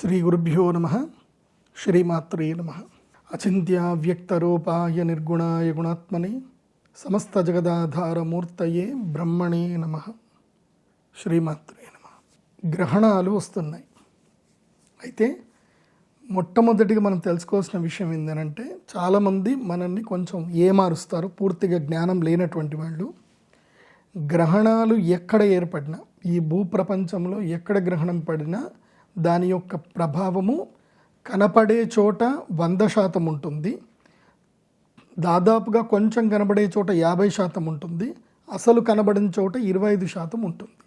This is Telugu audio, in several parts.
శ్రీ గురుభ్యో నమః. శ్రీమాత్రే నమః. అచింత్య వ్యక్తరూపాయ నిర్గుణాయ గుణాత్మనే సమస్త జగదాధారమూర్తయే బ్రహ్మణే నమః. శ్రీమాత్రే నమః. గ్రహణాలు వస్తున్నాయి. అయితే మొట్టమొదటిగా మనం తెలుసుకోవాల్సిన విషయం ఏంటంటే, చాలామంది మనల్ని కొంచెం ఏమారుస్తారు, పూర్తిగా జ్ఞానం లేనటువంటి వాళ్ళు. గ్రహణాలు ఎక్కడ ఏర్పడినా, ఈ భూప్రపంచంలో ఎక్కడ గ్రహణం పడినా దాని యొక్క ప్రభావము కనపడే చోట 100% ఉంటుంది, దాదాపుగా కొంచెం కనబడే చోట 50% ఉంటుంది, అసలు కనబడిన చోట 25% ఉంటుంది.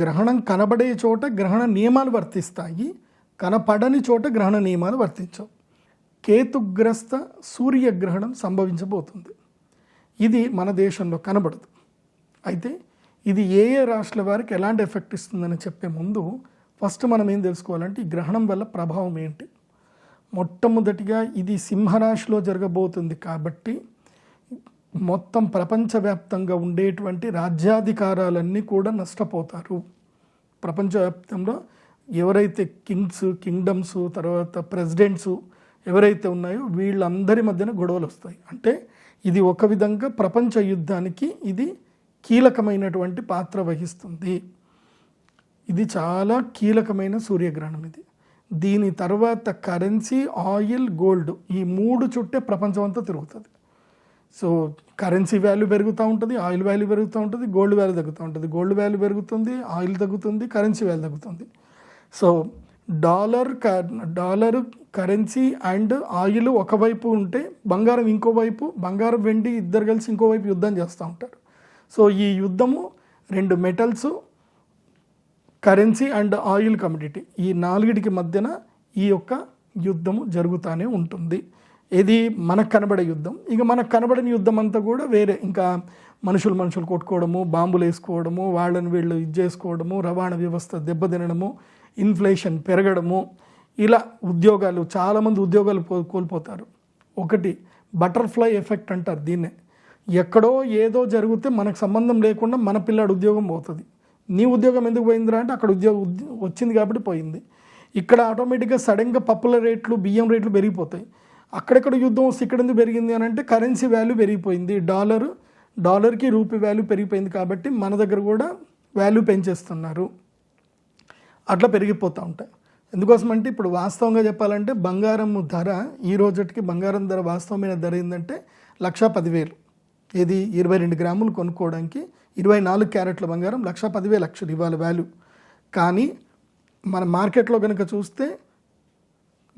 గ్రహణం కనబడే చోట గ్రహణ నియమాలు వర్తిస్తాయి, కనపడని చోట గ్రహణ నియమాలు వర్తించవు. కేతుగ్రస్త సూర్యగ్రహణం సంభవించబోతుంది. ఇది మన దేశంలో కనబడదు. అయితే ఇది ఏ ఏ రాష్ట్రాల వారికి ఎలాంటి ఎఫెక్ట్ ఇస్తుందని చెప్పే ముందు ఫస్ట్ మనం ఏం తెలుసుకోవాలంటే, ఈ గ్రహణం వల్ల ప్రభావం ఏంటి. మొట్టమొదటిగా ఇది సింహరాశిలో జరగబోతుంది కాబట్టి మొత్తం ప్రపంచవ్యాప్తంగా ఉండేటువంటి రాజ్యాధికారాలన్నీ కూడా నష్టపోతారు. ప్రపంచవ్యాప్తంలో ఎవరైతే కింగ్స్, కింగ్డమ్స్, తర్వాత ప్రెసిడెంట్స్ ఎవరైతే ఉన్నాయో వీళ్ళందరి మధ్యన గొడవలు వస్తాయి. అంటే ఇది ఒక విధంగా ప్రపంచ యుద్ధానికి ఇది కీలకమైనటువంటి పాత్ర వహిస్తుంది. ఇది చాలా కీలకమైన సూర్యగ్రహణం. దీని తర్వాత కరెన్సీ, ఆయిల్, గోల్డ్, ఈ మూడు చుట్టే ప్రపంచం అంతా తిరుగుతుంది. సో కరెన్సీ వాల్యూ పెరుగుతూ ఉంటుంది, ఆయిల్ వాల్యూ పెరుగుతూ ఉంటుంది, గోల్డ్ వాల్యూ తగ్గుతూ ఉంటుంది. గోల్డ్ వాల్యూ పెరుగుతుంది, ఆయిల్ తగ్గుతుంది, కరెన్సీ వాల్యూ తగ్గుతుంది. So dollar currency and oil ఒకవైపు ఉంటే బంగారం ఇంకోవైపు, బంగారం వెండి ఇద్దరు కలిసి ఇంకోవైపు యుద్ధం చేస్తూ ఉంటారు. సో ఈ యుద్ధము రెండు metals, currency and oil commodity, ఈ నాలుగిటికి మధ్యన ఈ యొక్క యుద్ధము జరుగుతూనే ఉంటుంది. ఇది మనకు కనబడే యుద్ధం. ఇక మనకు కనబడని యుద్ధం అంతా కూడా వేరే, ఇంకా మనుషులు కొట్టుకోవడము, బాంబులు వేసుకోవడము, వాళ్ళని వీళ్ళు ఇది చేసుకోవడము, రవాణా వ్యవస్థ దెబ్బతినడము, ఇన్ఫ్లేషన్ పెరగడము, ఇలా ఉద్యోగాలు, చాలామంది ఉద్యోగాలు కోల్పోతారు. ఒకటి బటర్ఫ్లై ఎఫెక్ట్ అంటారు దీన్నే. ఎక్కడో ఏదో జరిగితే మనకు సంబంధం లేకుండా మన పిల్లాడు ఉద్యోగం పోతుంది. నీ ఉద్యోగం ఎందుకు పోయిందిరా అంటే అక్కడ ఉద్యోగం వచ్చింది కాబట్టి పోయింది. ఇక్కడ ఆటోమేటిక్గా సడన్గా పప్పుల రేట్లు, బియ్యం రేట్లు పెరిగిపోతాయి. అక్కడెక్కడ యుద్ధం వస్తే ఇక్కడ ఎందుకు పెరిగింది అని అంటే కరెన్సీ వాల్యూ పెరిగిపోయింది, డాలర్కి రూపీ వాల్యూ పెరిగిపోయింది కాబట్టి మన దగ్గర కూడా వాల్యూ పెంచేస్తున్నారు. అట్లా పెరిగిపోతూ ఉంటాయి. ఎందుకోసం అంటే ఇప్పుడు వాస్తవంగా చెప్పాలంటే బంగారం ధర, ఈ రోజుకి బంగారం ధర వాస్తవమైన ధర ఏంటంటే 1,10,000. ఇది 22 గ్రాములు కొనుక్కోవడానికి 24 క్యారెట్ల బంగారం 1,10,000 ఇవాళ వాల్యూ. కానీ మన మార్కెట్లో కనుక చూస్తే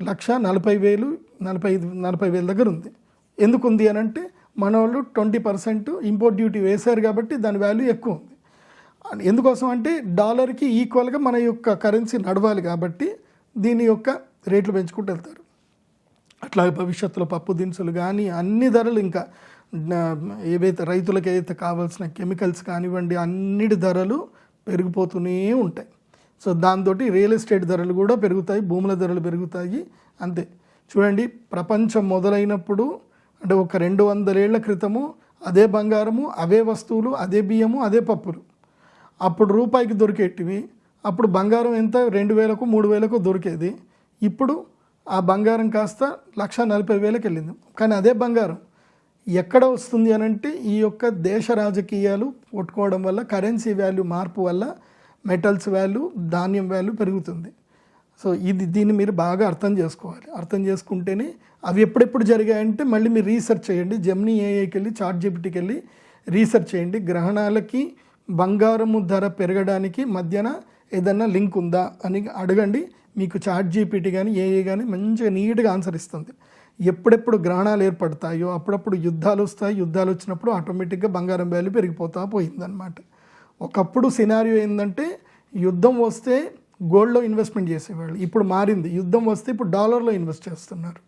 1,40,000, 40,000 దగ్గర ఉంది. ఎందుకు ఉంది అని అంటే మన వాళ్ళు 20% ఇంపోర్ట్ డ్యూటీ వేశారు కాబట్టి దాని వాల్యూ ఎక్కువ ఉంది. ఎందుకోసం అంటే డాలర్కి ఈక్వల్గా మన యొక్క కరెన్సీ నడవాలి కాబట్టి దీని యొక్క రేట్లు పెంచుకుంటూ వెళ్తారు. అట్లాగే భవిష్యత్తులో పప్పు దినుసులు కానీ అన్ని ధరలు, ఇంకా ఏవైతే రైతులకు ఏదైతే కావాల్సిన కెమికల్స్ కానివ్వండి, అన్నిటి ధరలు పెరిగిపోతూనే ఉంటాయి. సో దాంతో రియల్ ఎస్టేట్ ధరలు కూడా పెరుగుతాయి, భూముల ధరలు పెరుగుతాయి. అంతే. చూడండి, ప్రపంచం మొదలైనప్పుడు అంటే ఒక 200 ఏళ్ల క్రితము అదే బంగారము, అవే వస్తువులు, అదే బియ్యము, అదే పప్పులు అప్పుడు రూపాయికి దొరికేటివి. అప్పుడు బంగారం ఎంత 2,000కు 3,000కు దొరికేది. ఇప్పుడు ఆ బంగారం కాస్త 1,40,000కి వెళ్ళింది. కానీ అదే బంగారం ఎక్కడ వస్తుంది అని అంటే ఈ యొక్క దేశ రాజకీయాలు కొట్టుకోవడం వల్ల, కరెన్సీ వాల్యూ మార్పు వల్ల మెటల్స్ వాల్యూ, ధాన్యం వాల్యూ పెరుగుతుంది. సో దీన్ని మీరు బాగా అర్థం చేసుకోవాలి. అర్థం చేసుకుంటేనే అవి ఎప్పుడెప్పుడు జరిగాయంటే మళ్ళీ మీరు రీసెర్చ్ చేయండి. జెమినీ ఏఐకి వెళ్ళి, చాట్‌జీపీటీకి వెళ్ళి రీసెర్చ్ చేయండి. గ్రహణాలకి బంగారము ధర పెరగడానికి మధ్యన ఏదన్నా లింక్ ఉందా అని అడగండి. మీకు చాట్‌జీపీటీ కానీ ఏఐ కానీ మంచిగా నీట్గా ఆన్సర్ ఇస్తుంది. ఎప్పుడెప్పుడు గ్రహణాలు ఏర్పడతాయో అప్పుడప్పుడు యుద్ధాలు వస్తాయి. యుద్ధాలు వచ్చినప్పుడు ఆటోమేటిక్గా బంగారం వాల్యూ పెరిగిపోతూ పోయిందనమాట. ఒకప్పుడు సినారియో ఏంటంటే యుద్ధం వస్తే గోల్డ్లో ఇన్వెస్ట్మెంట్ చేసేవాళ్ళు, ఇప్పుడు మారింది. యుద్ధం వస్తే ఇప్పుడు డాలర్లో ఇన్వెస్ట్ చేస్తున్నారు.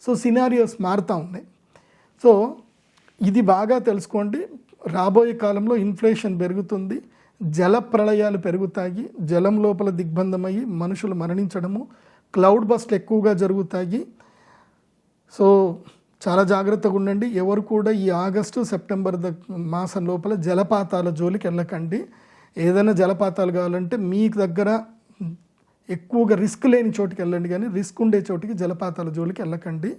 సో సినారియోస్ మారుతూ ఉన్నాయి. సో ఇది బాగా తెలుసుకోండి. రాబోయే కాలంలో ఇన్ఫ్లేషన్ పెరుగుతుంది, జల ప్రళయాలు పెరుగుతాయి, జలం లోపల దిగ్బంధమయ్యి మనుషులు మరణించడము, క్లౌడ్ బస్ట్లు ఎక్కువగా జరుగుతాయి. సో చాలా జాగ్రత్తగా ఉండండి. ఎవరు కూడా ఈ ఆగస్టు, సెప్టెంబర్ మాసం లోపల జలపాతాల జోలికి వెళ్ళకండి. ఏదైనా జలపాతాలు కావాలంటే మీకు దగ్గర ఎక్కువగా రిస్క్ లేని చోటుకి వెళ్ళండి, కానీ రిస్క్ ఉండే చోటికి జలపాతాల జోలికి వెళ్ళకండి.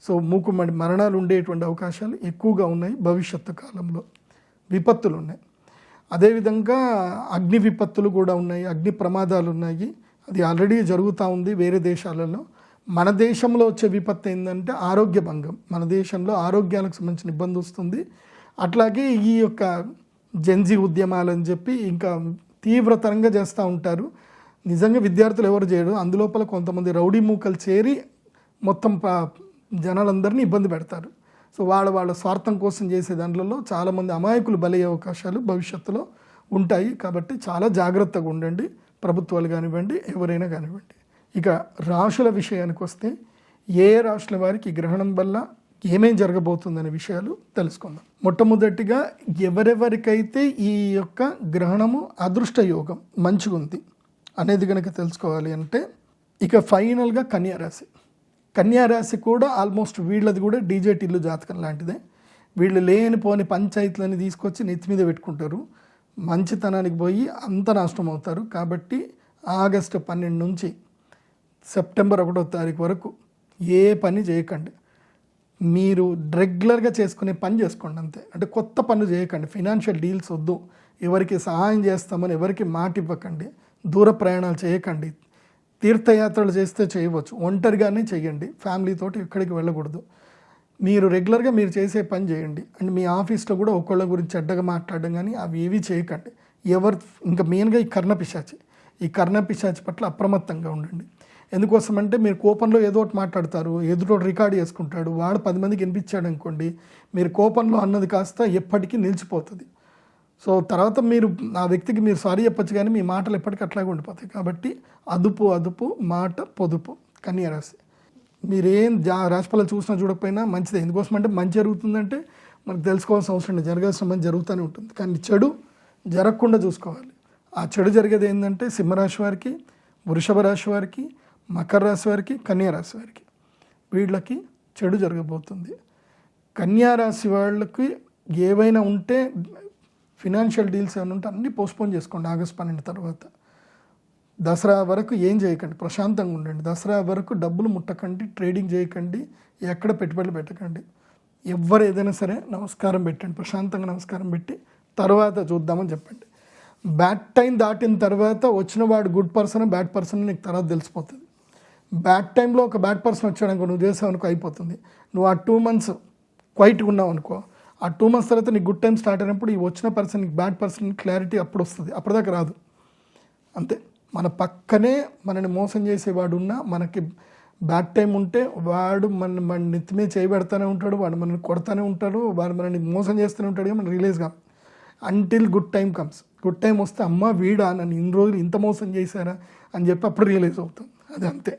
సో మూకుమ్మడి మరణాలు ఉండేటువంటి అవకాశాలు ఎక్కువగా ఉన్నాయి. భవిష్యత్తు కాలంలో విపత్తులు ఉన్నాయి. అదేవిధంగా అగ్ని విపత్తులు కూడా ఉన్నాయి, అగ్ని ప్రమాదాలు ఉన్నాయి. అది ఆల్రెడీ జరుగుతూ ఉంది వేరే దేశాలలో. మన దేశంలో వచ్చే విపత్తు ఏంటంటే ఆరోగ్య భంగం. మన దేశంలో ఆరోగ్యాలకు సంబంధించిన ఇబ్బంది వస్తుంది. అట్లాగే ఈ యొక్క జెన్జీ ఉద్యమాలని చెప్పి ఇంకా తీవ్రతరంగా చేస్తూ ఉంటారు. నిజంగా విద్యార్థులు ఎవరు చేయరు, అందులోపల కొంతమంది రౌడీ మూకలు చేరి మొత్తం జనాలందరినీ ఇబ్బంది పెడతారు. సో వాళ్ళ స్వార్థం కోసం చేసే దాంట్లో చాలామంది అమాయకులు బలయ్యే అవకాశాలు భవిష్యత్తులో ఉంటాయి. కాబట్టి చాలా జాగ్రత్తగా ఉండండి, ప్రభుత్వాలు కానివ్వండి, ఎవరైనా కానివ్వండి. ఇక రాశుల విషయానికి వస్తే ఏ రాశుల వారికి గ్రహణం వల్ల ఏమేం జరగబోతుందనే విషయాలు తెలుసుకుందాం. మొట్టమొదటిగా ఎవరెవరికైతే ఈ యొక్క గ్రహణము అదృష్ట యోగం మంచిగా ఉంది అనేది కనుక తెలుసుకోవాలి అంటే ఇక ఫైనల్గా కన్యారాశి. కన్యారాశి కూడా ఆల్మోస్ట్ వీళ్ళది కూడా డీజే టిల్లు జాతకం లాంటిదే. వీళ్ళు లేనిపోని పంచాయతీలని తీసుకొచ్చి నెత్తి మీద పెట్టుకుంటారు, మంచితనానికి పోయి అంత నాశనం అవుతారు. కాబట్టి ఆగస్టు 12 నుంచి సెప్టెంబర్ 1వ తారీఖు వరకు ఏ పని చేయకండి. మీరు రెగ్యులర్గా చేసుకునే పని చేసుకోండి అంతే. అంటే కొత్త పనులు చేయకండి, ఫినాన్షియల్ డీల్స్ వద్దు, ఎవరికి సహాయం చేస్తామని ఎవరికి మాట ఇవ్వకండి, దూర ప్రయాణాలు చేయకండి. తీర్థయాత్రలు చేస్తే చేయవచ్చు, ఒంటరిగానే చేయండి, ఫ్యామిలీతోటి ఎక్కడికి వెళ్ళకూడదు. మీరు రెగ్యులర్గా మీరు చేసే పని చేయండి. అండ్ మీ ఆఫీస్లో కూడా ఒకళ్ళ గురించి చెడ్డగా మాట్లాడడం కానీ అవి ఏవి చేయకండి. ఇంకా మెయిన్గా ఈ కర్ణపిశాచి పట్ల అప్రమత్తంగా ఉండండి. ఎందుకోసమంటే మీరు కోపంలో ఏదో ఒకటి మాట్లాడతారు, ఎదుటోటి రికార్డ్ చేసుకుంటాడు, వాడు 10 మందికి వినిపించాడు అనుకోండి, మీరు కోపంలో అన్నది కాస్త ఎప్పటికీ నిలిచిపోతుంది. సో తర్వాత మీరు ఆ వ్యక్తికి మీరు సారీ చెప్పచ్చు, కానీ మీ మాటలు ఎప్పటికీ అట్లాగే ఉండిపోతాయి. కాబట్టి అదుపు మాట పొదుపు. కన్యారాశి మీరేం రాశిఫలాలు చూసినా చూడకపోయినా మంచిదే. ఎందుకోసం అంటే మంచి జరుగుతుందంటే మనకు తెలుసుకోవాల్సిన అవసరం లేదు, జరగాల్సిన మంచి జరుగుతూనే ఉంటుంది. కానీ చెడు జరగకుండా చూసుకోవాలి. ఆ చెడు జరిగేది ఏంటంటే సింహరాశి వారికి, వృషభ రాశి వారికి, మకర రాశి వారికి, కన్యారాశి వారికి, వీళ్ళకి చెడు జరగబోతుంది. కన్యారాశి వాళ్ళకి ఏవైనా ఉంటే ఫినాన్షియల్ డీల్స్ ఏమైనా ఉంటే అన్నీ పోస్ట్పోన్ చేసుకోండి ఆగస్టు 12 తర్వాత. దసరా వరకు ఏం చేయకండి, ప్రశాంతంగా ఉండండి. దసరా వరకు డబ్బులు ముట్టకండి, ట్రేడింగ్ చేయకండి, ఎక్కడ పెట్టుబడులు పెట్టకండి. ఎవరు ఏదైనా సరే నమస్కారం పెట్టండి, ప్రశాంతంగా నమస్కారం పెట్టి తర్వాత చూద్దామని చెప్పండి. బ్యాడ్ టైం దాటిన తర్వాత వచ్చిన వాడు గుడ్ పర్సన్ బ్యాడ్ పర్సన్ నీకు తర్వాత తెలిసిపోతుంది. బ్యాడ్ టైంలో ఒక బ్యాడ్ పర్సన్ వచ్చాడనుకో, నువ్వు చేసావు అనుకో, అయిపోతుంది. నువ్వు ఆ 2 months క్వైట్గా ఉన్నావు అనుకో, ఆ 2 months తర్వాత నీకు గుడ్ టైం స్టార్ట్ అయినప్పుడు ఈ వచ్చిన పర్సన్ నీకు బ్యాడ్ పర్సన్ క్లారిటీ అప్పుడు వస్తుంది, అప్పటిదాకా రాదు. అంతే. మన పక్కనే మనని మోసం చేసేవాడు ఉన్నా, మనకి బ్యాడ్ టైం ఉంటే వాడు మన నెత్తి మీద చేయబెడతానే ఉంటాడు, వాడు మనల్ని కొడతానే ఉంటాడు, వాడు మనల్ని మోసం చేస్తూనే ఉంటాడు. కానీ మనం రిలీజ్ కాదు until good time comes. Good time వస్తే అమ్మ వీడా నన్ను ఇన్ని రోజులు ఇంత మోసం చేశారా అని చెప్పి అప్పుడు రియలైజ్ అవుతాం. అది అంతే.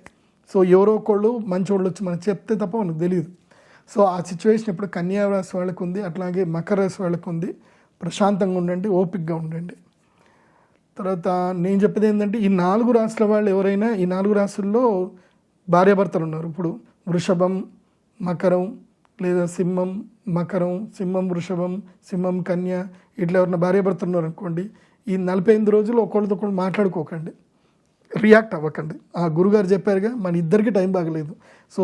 సో ఎవరో ఒకళ్ళు మంచోళ్ళు వచ్చి మనకు చెప్తే తప్ప మనకు తెలియదు. సో ఆ సిచ్యువేషన్ ఇప్పుడు కన్యా రాశి వాళ్ళకు ఉంది, అట్లాగే మకర రాశి వాళ్ళకు ఉంది. ప్రశాంతంగా ఉండండి, ఓపికగా ఉండండి. తర్వాత నేను చెప్పేది ఏంటంటే ఈ 4 రాశుల వాళ్ళు ఎవరైనా, ఈ 4 రాశుల్లో భార్యాభర్తలు ఉన్నారు. ఇప్పుడు వృషభం, మకరం, లేదా సింహం, మకరం, సింహం వృషభం, సింహం కన్య, ఇట్లా ఎవరైనా భార్యాభర్తలు ఉన్నారు అనుకోండి, ఈ 48 రోజులు ఒకళ్ళతో ఒకళ్ళు మాట్లాడుకోకండి, రియాక్ట్ అవ్వకండి. ఆ గురుగారు చెప్పారుగా మన ఇద్దరికి టైం బాగలేదు, సో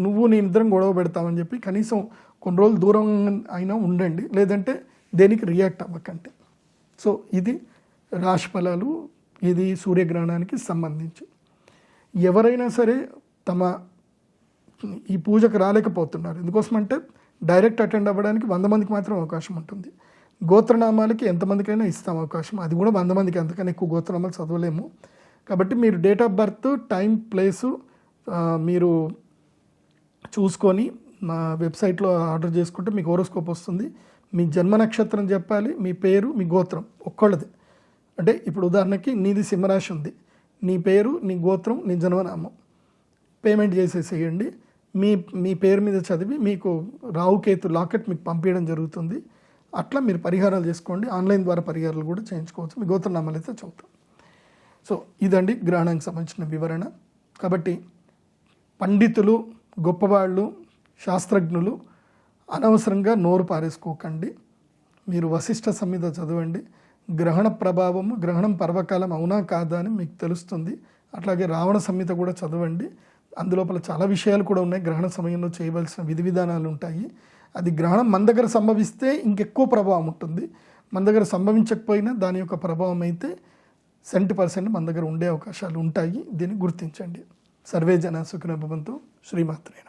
నువ్వు నేను ఇద్దరం గొడవ పెడతామని చెప్పి కనీసం కొన్ని రోజులు దూరం అయినా ఉండండి, లేదంటే దేనికి రియాక్ట్ అవ్వకండి. సో ఇది రాశి ఫలాలు, ఇది సూర్యగ్రహణానికి సంబంధించి. ఎవరైనా సరే తమ ఈ పూజకు రాలేకపోతున్నారు, ఎందుకోసమంటే డైరెక్ట్ అటెండ్ అవ్వడానికి 100 మందికి మాత్రం అవకాశం ఉంటుంది. గోత్రనామాలకి ఎంతమందికైనా ఇస్తాం అవకాశం, అది కూడా 100 మందికి, అంతకన్నా ఎక్కువ గోత్రనామాలు చదవలేము. కాబట్టి మీరు date of birth, time, place మీరు చూసుకొని మా వెబ్సైట్లో ఆర్డర్ చేసుకుంటే మీకు హోరోస్కోప్ వస్తుంది. మీ జన్మ నక్షత్రం చెప్పాలి, మీ పేరు, మీ గోత్రం ఒక్కళ్ళది. అంటే ఇప్పుడు ఉదాహరణకి నీది సింహరాశి ఉంది, నీ పేరు, నీ గోత్రం, నీ జన్మనామం పేమెంట్ చేసేసేయండి. మీ పేరు మీద చదివి మీకు రావుకేతు లాకెట్ మీకు పంపించడం జరుగుతుంది. అట్లా మీరు పరిహారాలు చేసుకోండి. ఆన్లైన్ ద్వారా పరిహారాలు కూడా చేయించుకోవచ్చు. మీ గోత్రనామాలు అయితే చదువుతాం. సో ఇదండి గ్రహణానికి సంబంధించిన వివరణ. కాబట్టి పండితులు, గొప్పవాళ్ళు, శాస్త్రజ్ఞులు అనవసరంగా నోరు పారేసుకోకండి. మీరు వశిష్ఠ సంహిత చదవండి. గ్రహణ ప్రభావము, గ్రహణం పర్వకాలం అవునా కాదా అని మీకు తెలుస్తుంది. అట్లాగే రావణ సంహిత కూడా చదవండి. అందులోపల చాలా విషయాలు కూడా ఉన్నాయి. గ్రహణ సమయంలో చేయవలసిన విధి విధానాలు ఉంటాయి. అది గ్రహణం మన దగ్గర సంభవిస్తే ఇంకెక్కువ ప్రభావం ఉంటుంది. మన దగ్గర సంభవించకపోయినా దాని యొక్క ప్రభావం అయితే 70% మన దగ్గర ఉండే అవకాశాలు ఉంటాయి. దీన్ని గుర్తించండి. సర్వే జన సుఖినో భవంతు. శ్రీమాత్రే నమః.